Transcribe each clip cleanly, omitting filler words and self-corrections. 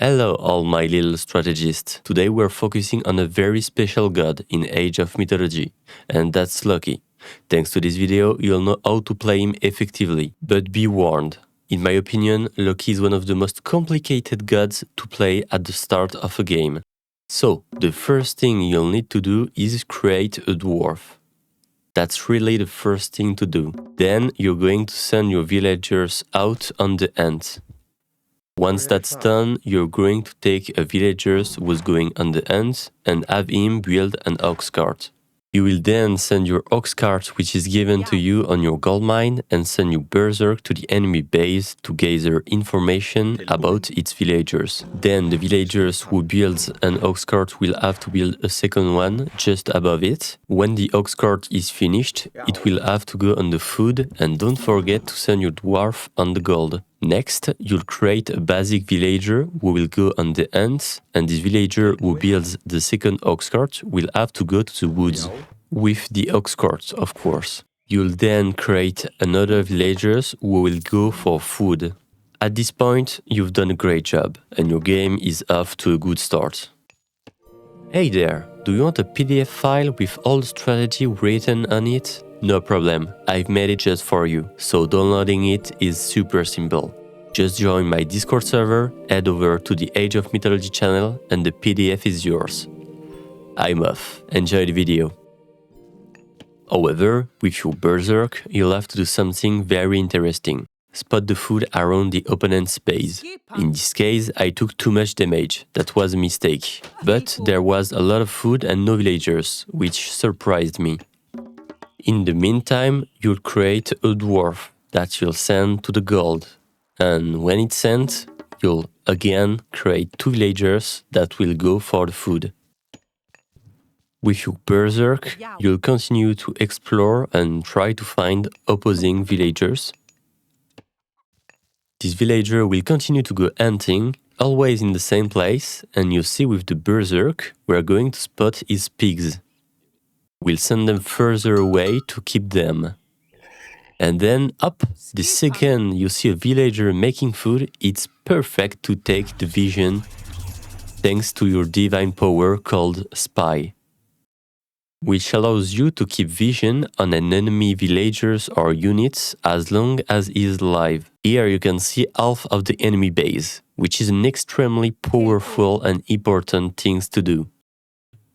Hello all my little strategists. Today we're focusing on a very special god in Age of Mythology, and that's Loki. Thanks to this video, you'll know how to play him effectively, but be warned. In my opinion, Loki is one of the most complicated gods to play at the start of a game. So, the first thing you'll need to do is create a dwarf. That's really the first thing to do. Then you're going to send your villagers out on the hunt. Once that's done, you're going to take a villager who's going on the hunt and have him build an ox cart. You will then send your ox cart, which is given to you on your gold mine, and send your berserk to the enemy base to gather information about its villagers. Then the villagers who builds an ox cart will have to build a second one just above it. When the ox cart is finished, it will have to go on the food, and don't forget to send your dwarf on the gold. Next, you'll create a basic villager who will go on the hunt, and this villager who builds the second ox cart will have to go to the woods. With the ox cart, of course. You'll then create another villager who will go for food. At this point, you've done a great job, and your game is off to a good start. Hey there, do you want a PDF file with all the strategy written on it? No problem, I've made it just for you, so downloading it is super simple. Just join my Discord server, head over to the Age of Mythology channel, and the PDF is yours. I'm off, enjoy the video. However, with your berserk, you'll have to do something very interesting. Spot the food around the opponent's base. In this case, I took too much damage, that was a mistake. But there was a lot of food and no villagers, which surprised me. In the meantime, you'll create a dwarf that you'll send to the gold. And when it's sent, you'll again create two villagers that will go for the food. With your berserk, you'll continue to explore and try to find opposing villagers. This villager will continue to go hunting, always in the same place, and you see with the berserk, we're going to spot his pigs. We'll send them further away to keep them. And then, the second you see a villager making food, it's perfect to take the vision thanks to your divine power called Spy, which allows you to keep vision on an enemy villagers or units as long as he is alive. Here you can see half of the enemy base, which is an extremely powerful and important thing to do.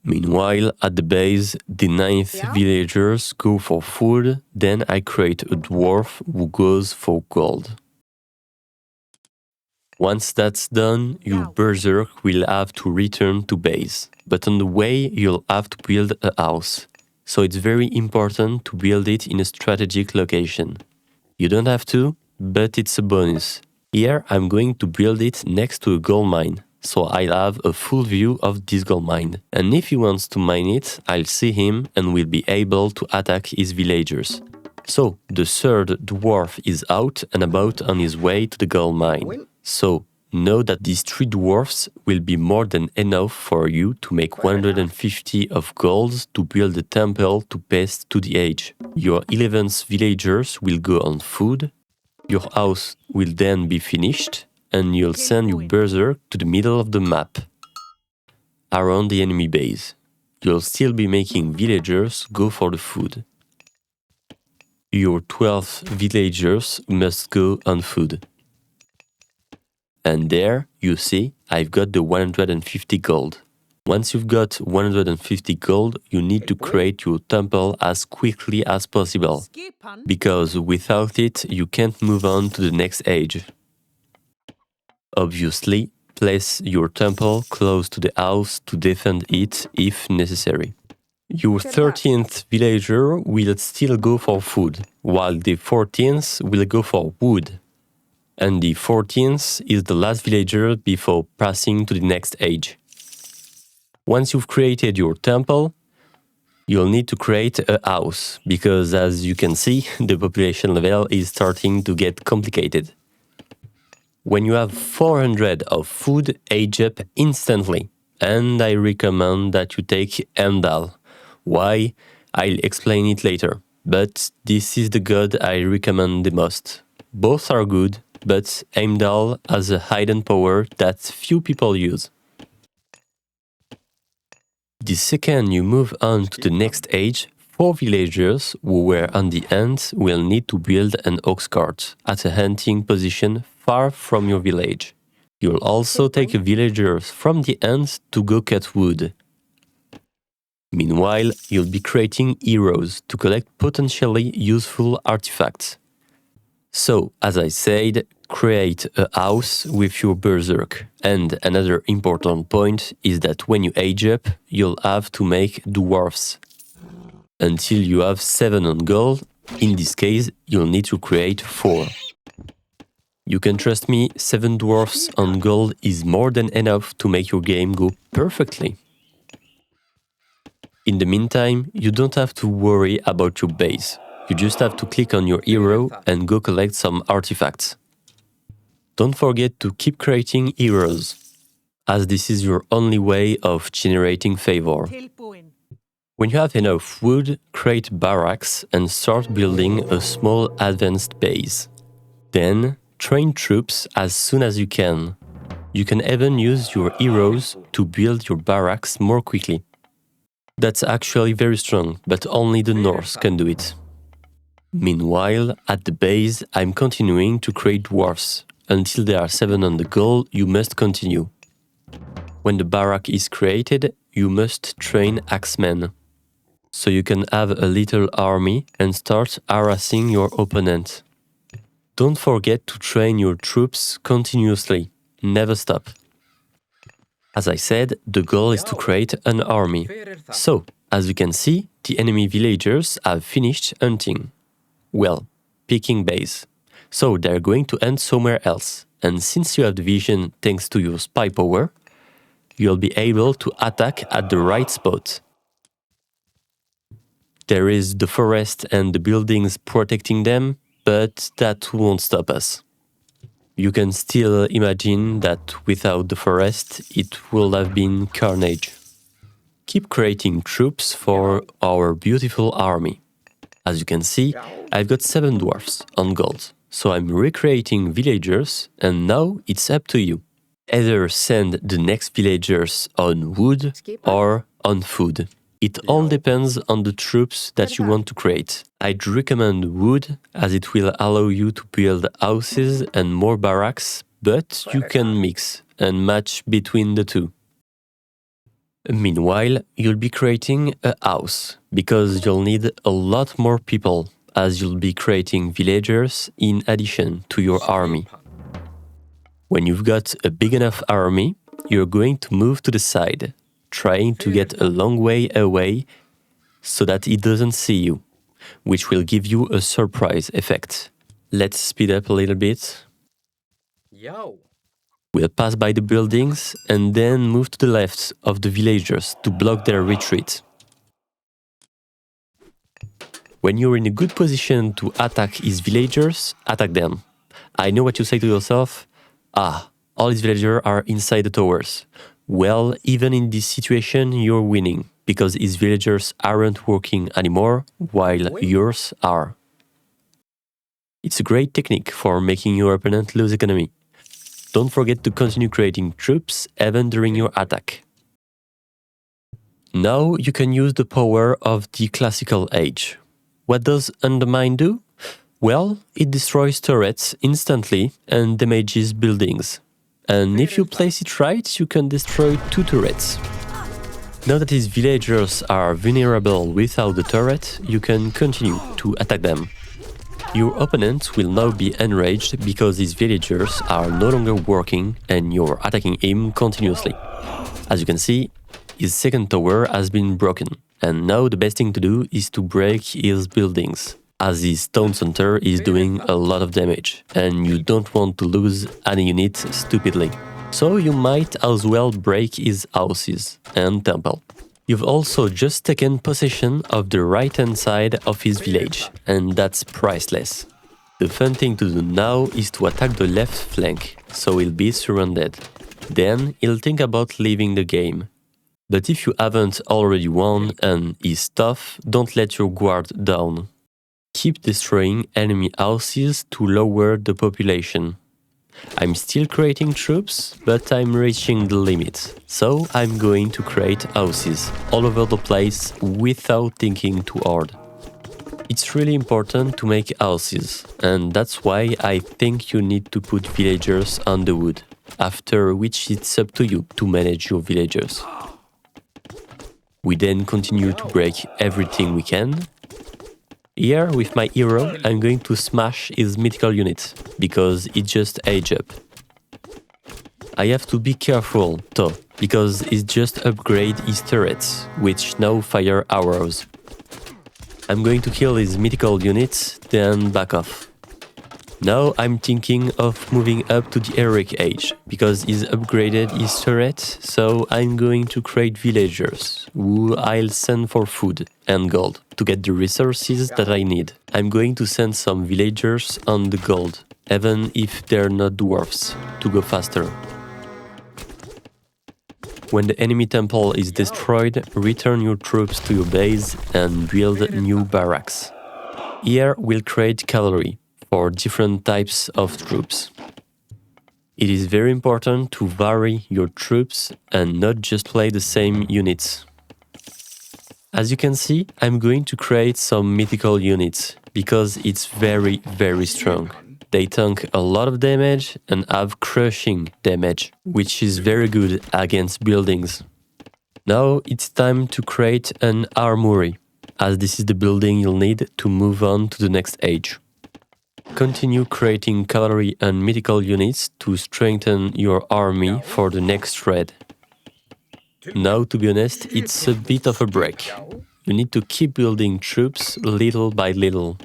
Meanwhile, at the base, the 9th villagers go for food, then I create a dwarf who goes for gold. Once that's done, your berserk will have to return to base. But on the way, you'll have to build a house. So it's very important to build it in a strategic location. You don't have to, but it's a bonus. Here, I'm going to build it next to a gold mine, so I'll have a full view of this gold mine. And if he wants to mine it, I'll see him and will be able to attack his villagers. So, the third dwarf is out and about on his way to the gold mine. So, know that these 3 dwarfs will be more than enough for you to make 150 of gold to build a temple to pass to the age. Your 11th villagers will go on food, your house will then be finished, and you'll send your berserk to the middle of the map, around the enemy base. You'll still be making villagers go for the food. Your 12 villagers must go on food. And there, you see, I've got the 150 gold. Once you've got 150 gold, you need to create your temple as quickly as possible, because without it, you can't move on to the next age. Obviously, place your temple close to the house to defend it if necessary. Your 13th villager will still go for food, while the 14th will go for wood. And the 14th is the last villager before passing to the next age. Once you've created your temple, you'll need to create a house, because as you can see, the population level is starting to get complicated. When you have 400 of food, age up instantly, and I recommend that you take Endal. Why? I'll explain it later, but this is the god I recommend the most. Both are good, but Heimdall has a hidden power that few people use. The second you move on to the next age, 4 villagers who were on the end will need to build an ox cart at a hunting position far from your village. You'll also take villagers from the end to go cut wood. Meanwhile, you'll be creating heroes to collect potentially useful artifacts. So, as I said, create a house with your berserk. And another important point is that when you age up, you'll have to make dwarfs. Until you have 7 on gold, in this case, you'll need to create 4. You can trust me, 7 dwarfs on gold is more than enough to make your game go perfectly. In the meantime, you don't have to worry about your base. You just have to click on your hero and go collect some artifacts. Don't forget to keep creating heroes, as this is your only way of generating favor. When you have enough wood, create barracks and start building a small advanced base. Then, train troops as soon as you can. You can even use your heroes to build your barracks more quickly. That's actually very strong, but only the Norse can do it. Meanwhile, at the base, I'm continuing to create dwarfs. Until there are 7 on the goal, you must continue. When the barrack is created, you must train axemen. So you can have a little army and start harassing your opponent. Don't forget to train your troops continuously. Never stop. As I said, the goal is to create an army. So, as you can see, the enemy villagers have finished hunting. Well, picking base. So they're going to hunt somewhere else. And since you have the vision thanks to your spy power, you'll be able to attack at the right spot. There is the forest and the buildings protecting them, but that won't stop us. You can still imagine that without the forest, it would have been carnage. Keep creating troops for our beautiful army. As you can see, I've got 7 dwarfs on gold, so I'm recreating villagers, and now it's up to you. Either send the next villagers on wood or on food. It all depends on the troops that you want to create. I'd recommend wood, as it will allow you to build houses and more barracks, but you can mix and match between the two. Meanwhile, you'll be creating a house, because you'll need a lot more people, as you'll be creating villagers in addition to your army. When you've got a big enough army, you're going to move to the side, trying to get a long way away so that it doesn't see you, which will give you a surprise effect. Let's speed up a little bit. We'll pass by the buildings and then move to the left of the villagers to block their retreat. When you're in a good position to attack his villagers, attack them. I know what you say to yourself, all his villagers are inside the towers. Well, even in this situation, you're winning, because his villagers aren't working anymore, while yours are. It's a great technique for making your opponent lose economy. Don't forget to continue creating troops even during your attack. Now you can use the power of the classical age. What does Undermine do? Well, it destroys turrets instantly and damages buildings. And if you place it right, you can destroy 2 turrets. Now that his villagers are vulnerable without the turret, you can continue to attack them. Your opponent will now be enraged because his villagers are no longer working and you're attacking him continuously. As you can see, his second tower has been broken, and now the best thing to do is to break his buildings, as his stone center is doing a lot of damage, and you don't want to lose any unit stupidly. So you might as well break his houses and temple. You've also just taken possession of the right-hand side of his village, and that's priceless. The fun thing to do now is to attack the left flank, so he'll be surrounded. Then he'll think about leaving the game. But if you haven't already won and he's tough, don't let your guard down. Keep destroying enemy houses to lower the population. I'm still creating troops, but I'm reaching the limit. So I'm going to create houses all over the place without thinking too hard. It's really important to make houses, and that's why I think you need to put villagers on the wood, after which it's up to you to manage your villagers. We then continue to break everything we can. Here, with my hero, I'm going to smash his mythical unit, because it just aged up. I have to be careful, though, because it just upgrade his turrets, which now fire arrows. I'm going to kill his mythical units, then back off. Now I'm thinking of moving up to the heroic age, because he's upgraded his turret, so I'm going to create villagers, who I'll send for food and gold, to get the resources that I need. I'm going to send some villagers on the gold, even if they're not dwarfs, to go faster. When the enemy temple is destroyed, return your troops to your base and build new barracks. Here we'll create cavalry for different types of troops. It is very important to vary your troops and not just play the same units. As you can see, I'm going to create some mythical units because it's very strong. They tank a lot of damage and have crushing damage, which is very good against buildings. Now it's time to create an armory, as this is the building you'll need to move on to the next age. Continue creating cavalry and mythical units to strengthen your army for the next thread. Now, to be honest, it's a bit of a break. You need to keep building troops little by little.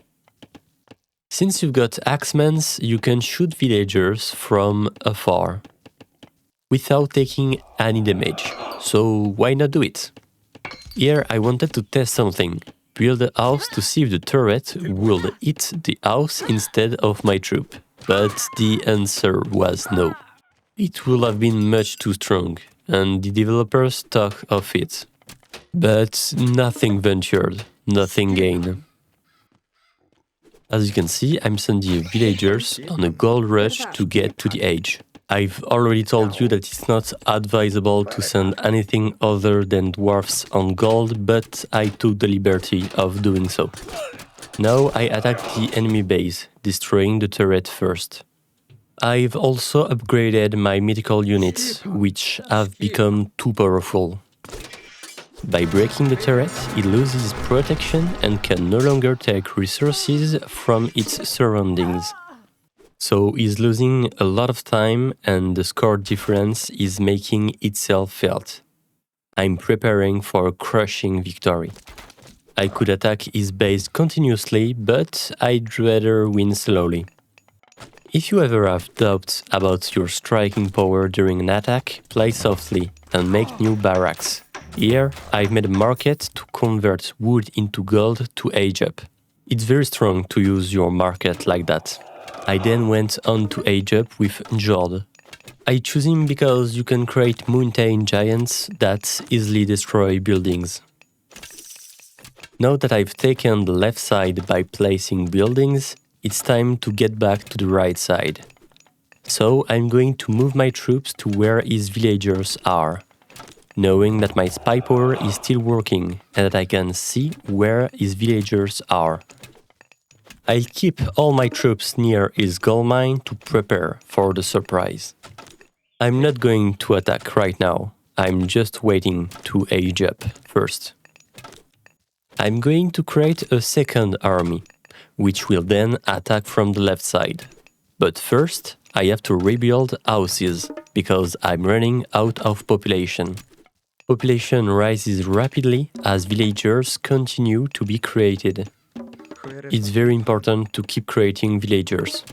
Since you've got axemen, you can shoot villagers from afar without taking any damage, so why not do it? Here I wanted to test something, build a house to see if the turret would hit the house instead of my troop, but the answer was no. It would have been much too strong, and the developers thought of it. But nothing ventured, nothing gained. As you can see, I'm sending villagers on a gold rush to get to the age. I've already told you that it's not advisable to send anything other than dwarfs on gold, but I took the liberty of doing so. Now I attack the enemy base, destroying the turret first. I've also upgraded my mythical units, which have become too powerful. By breaking the turret, it loses protection and can no longer take resources from its surroundings. So he's losing a lot of time and the score difference is making itself felt. I'm preparing for a crushing victory. I could attack his base continuously, but I'd rather win slowly. If you ever have doubts about your striking power during an attack, play softly and make new barracks. Here, I've made a market to convert wood into gold to age up. It's very strong to use your market like that. I then went on to age up with Jord. I choose him because you can create mountain giants that easily destroy buildings. Now that I've taken the left side by placing buildings, it's time to get back to the right side. So I'm going to move my troops to where his villagers are, knowing that my spy power is still working and that I can see where his villagers are. I'll keep all my troops near his gold mine to prepare for the surprise. I'm not going to attack right now, I'm just waiting to age up first. I'm going to create a second army, which will then attack from the left side. But first, I have to rebuild houses, because I'm running out of population. Population rises rapidly as villagers continue to be created. It's very important to keep creating villagers.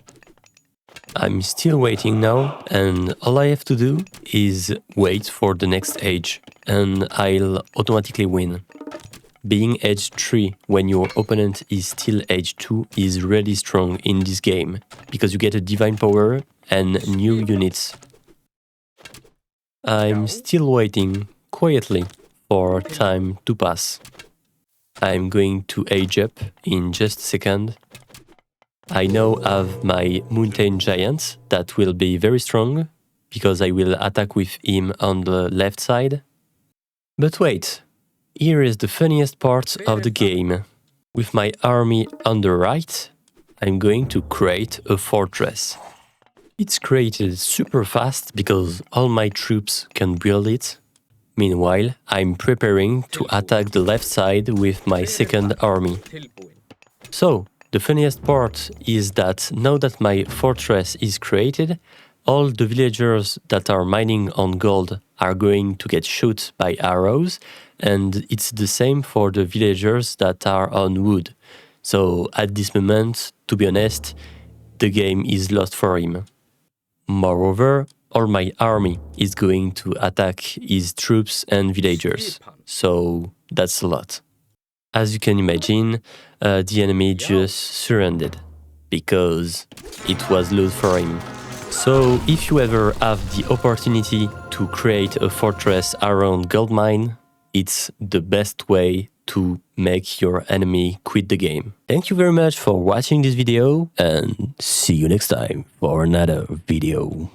I'm still waiting now, and all I have to do is wait for the next age, and I'll automatically win. Being age 3 when your opponent is still age 2 is really strong in this game, because you get a divine power and new units. I'm still waiting quietly for time to pass. I'm going to age up in just a second. I now have my mountain giant that will be very strong because I will attack with him on the left side. But wait, here is the funniest part of the game. With my army on the right, I'm going to create a fortress. It's created super fast because all my troops can build it. Meanwhile, I'm preparing to attack the left side with my second army. So, the funniest part is that now that my fortress is created, all the villagers that are mining on gold are going to get shot by arrows, and it's the same for the villagers that are on wood. So at this moment, to be honest, the game is lost for him. Moreover, all my army is going to attack his troops and villagers, so that's a lot. As you can imagine, the enemy just surrendered because it was lost for him. So if you ever have the opportunity to create a fortress around gold mine, it's the best way to make your enemy quit the game. Thank you very much for watching this video and see you next time for another video.